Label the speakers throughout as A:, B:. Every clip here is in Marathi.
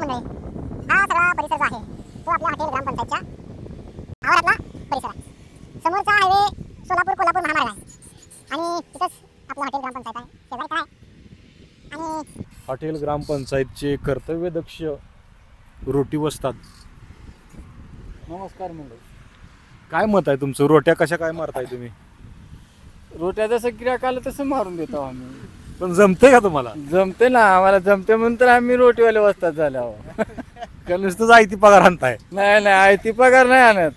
A: मंडळी, हा सगळा परिसर जो आहे तो आपल्या हॉटेल ग्रामपंचायतच्या आवारातला परिसर आहे. समोरचा हायवे सोलापूर कोल्हापूर महामार्ग आहे आणि तिथंच आपलं हॉटेल ग्रामपंचायत आहे. शेजारी काय आणि
B: हॉटेल ग्रामपंचायतचे कर्तव्यदक्ष रोटी वसतात.
C: नमस्कार मंडळी.
B: काय मत आहे तुमचं? रोट्या कशा काय मारताय तुम्ही?
C: रोट्या जसं गिऱ्हाईक आलं तसं मारून देतो आम्ही.
B: पण जमतंय का तुम्हाला?
C: जमते ना, आम्हाला जमते म्हणून तर आम्ही रोटीवाले वस्तात झाले आहो.
B: का नुसतंच आहे ती पगार आणताय?
C: नाही नाही, आयती पगार नाही आणत.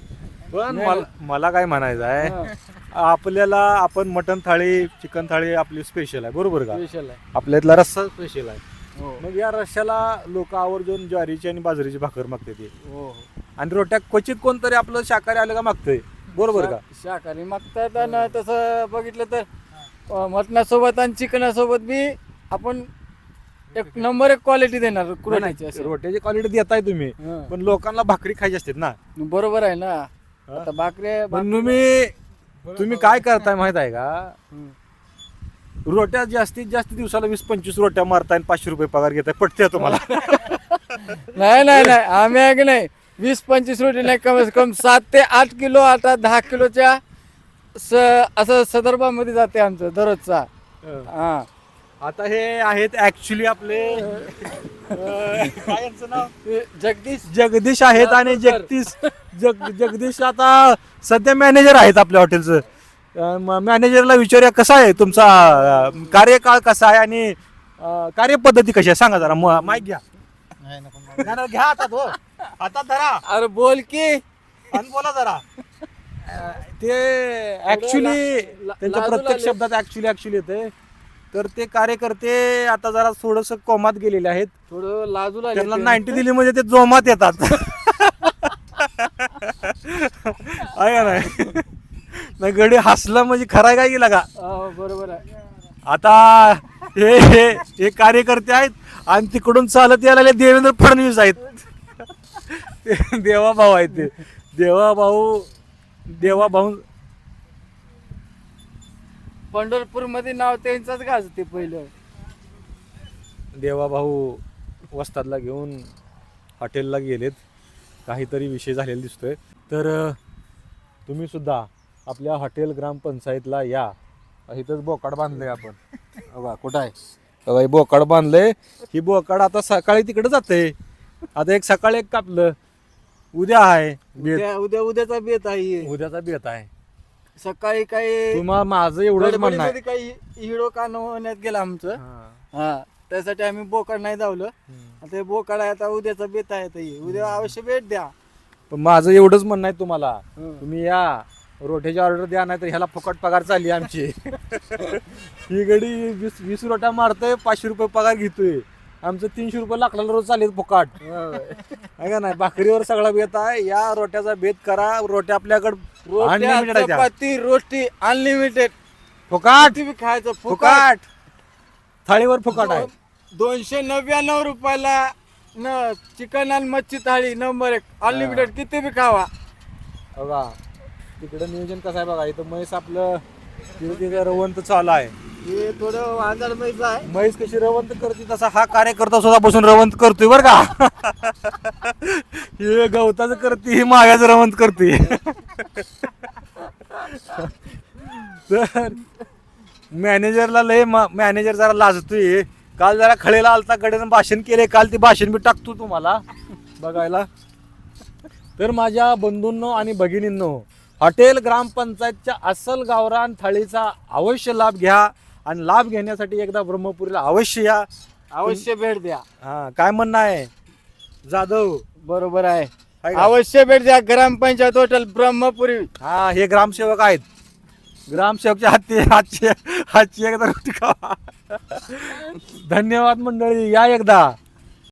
B: पण मला काय म्हणायचं आहे, आपल्याला आपण मटण थाळी चिकन थाळी आपली स्पेशल आहे, बरोबर का?
C: स्पेशल आहे.
B: आपल्या इथला रस्सा स्पेशल आहे.
C: हो
B: मग या रश्श्याला लोक आवर्जून ज्वारीची आणि बाजरीची भाकर मागते ते,
C: हो.
B: आणि रोट्या क्वचित कोणतरी आपलं शाकाहारी आलं का मागतंय, बरोबर का?
C: शाकाहारी मागतात आणि तसं बघितलं तर मटणासोबत आणि चिकनासोबत बी आपण एक नंबर एक क्वालिटी देणार कुरणाची असं.
B: रोट्याची क्वालिटी देताय तुम्ही,
C: हं.
B: पण लोकांना भाकरी खायची असते ना.
C: बरोबर आहे ना. आता भाकरे
B: पण तुम्ही काय करताय माहित आहे का?
C: हं.
B: रोट्या जास्तीत जास्त दिवसाला 20-25 रोट्या मारताय आणि 500 रुपये पगार घेताय. पटते तुम्हाला?
C: नाही नाही नाही, आम्ही आहे की नाही 20-25 रोटी नाही, कमीत कमी 7 ते 8 किलो, आता 10 किलोच्या असं संदर्भामध्ये जाते आमचं दररोजचा. हा.
B: आता हे आहेत ऍक्च्युली आपले काय यांचं नाव? जगदीश आहेत आणि जगदीश आता सध्या मॅनेजर आहेत आपल्या हॉटेलचं. मॅनेजरला विचारूया कसा आहे तुमचा कार्यकाळ, कसा आहे आणि कार्यपद्धती कशी आहे सांगा जरा. माईक घ्या. नाही, घ्या आता तो आता धरा
C: अरे बोल की.
B: आणि बोला जरा. ते ऍक्च्युली त्यांच्या प्रत्येक शब्दात ऍक्च्युली येते. तर ते कार्यकर्ते आता जरा थोडस कोमात गेलेले आहेत.
C: थोडं लाजू लागले
B: त्यांना
C: ते.
B: 90 दिली म्हणजे ते जोमात येतात. आहे का नाही? नाही, गडी हसला म्हणजे खरा काय गेला का?
C: हो, बरोबर आहे.
B: आता हे कार्यकर्ते आहेत आणि तिकडून चालत यायला लागले देवेंद्र फडणवीस आहेत. देवा भाऊ आहेत ते. देवा भाऊ
C: पंढरपूर मध्ये नाव त्यांचंच गाजते पहिलं.
B: देवा भाऊ वस्तादला घेऊन हॉटेलला गेलेत. काहीतरी विषय झालेला दिसतोय. तर तुम्ही सुद्धा आपल्या हॉटेल ग्रामपंचायतला या. इथंच बोकाड बांधलंय आपण. बघा कुठं आहे, बघा हे बोकाड बांधलंय. ही बोकाड आता सकाळी तिकडे जाते. आता एक सकाळी एक कापलं, उद्या आहे बेत.
C: उद्याचा बेत आहे.
B: उद्याचा बेत आहे.
C: सकाळी काही
B: तुम्हाला माझं एवढंच म्हणणं आहे.
C: गडबडीमध्ये काही हिडो कान होण्यात गेला आमचं.
B: हा.
C: हा, त्यासाठी आम्ही बोकाड नाही धावलं. आता हे बोकाड आहे, आता उद्याचा बेत आहे. आता उद्या अवश्य भेट द्या.
B: पण माझं एवढंच म्हणणं आहे तुम्हाला,
C: हं.
B: तुम्ही या रोट्याची ऑर्डर द्या, नाही तर ह्याला फुकट पगार चालली आमची. ही गडी 20 रोट्या मारतोय, 500 रुपये पगार घेतोय. आमचं 300 रुपये लाकडाला रोज चालेल फुकट. आहे का नाही? भाकरीवर सगळा बेत आहे. या रोट्याचा बेत करा. रोट्या आपल्याकडे अनलिमिटेड आहे.
C: चपाती रोटी अनलिमिटेड,
B: फुकट
C: किती बी खायचं
B: फुकट. थाळीवर फुकट आहे.
C: 299 रुपयाला न चिकन आणि मच्छी थाळी नंबर 1 अनलिमिटेड, किती बी खावा.
B: बघा तिकडं नियोजन कसं आहे बघा. इथं म्हैस आपलं तिथे रवंत चालू आहे.
C: हे थोडं वांदळ मैस आहे.
B: म्हैस कशी रवंत करते तसा हा कार्यकर्ता सुद्धा बसून रवंत करतोय बर का. हे गवताचं करते, ही माव्याचं रवंत करते. तर मॅनेजरला मॅनेजर जरा लाजतोय. काल जरा खळेला आलता, गड्यानं भाषण केले काल. ते भाषण मी टाकतो तुम्हाला बघायला. तर माझ्या बंधूंनो आणि भगिनींनो, हॉटेल ग्रामपंचायतच्या अस्सल गावरान थाळीचा अवश्य लाभ घ्या. आणि लाभ घेण्यासाठी एकदा ब्रह्मपुरीला अवश्य या.
C: अवश्य भेट द्या.
B: हा, काय म्हणणं आहे जाधव?
C: बरोबर आहे.
B: आहे का?
C: अवश्य भेट द्या. ग्रामपंचायत हॉटेल ब्रह्मपुरी.
B: हा, हे ग्रामसेवक आहेत. ग्रामसेवकच्या हातची एकदा रोटी खावा. धन्यवाद मंडळी, या एकदा.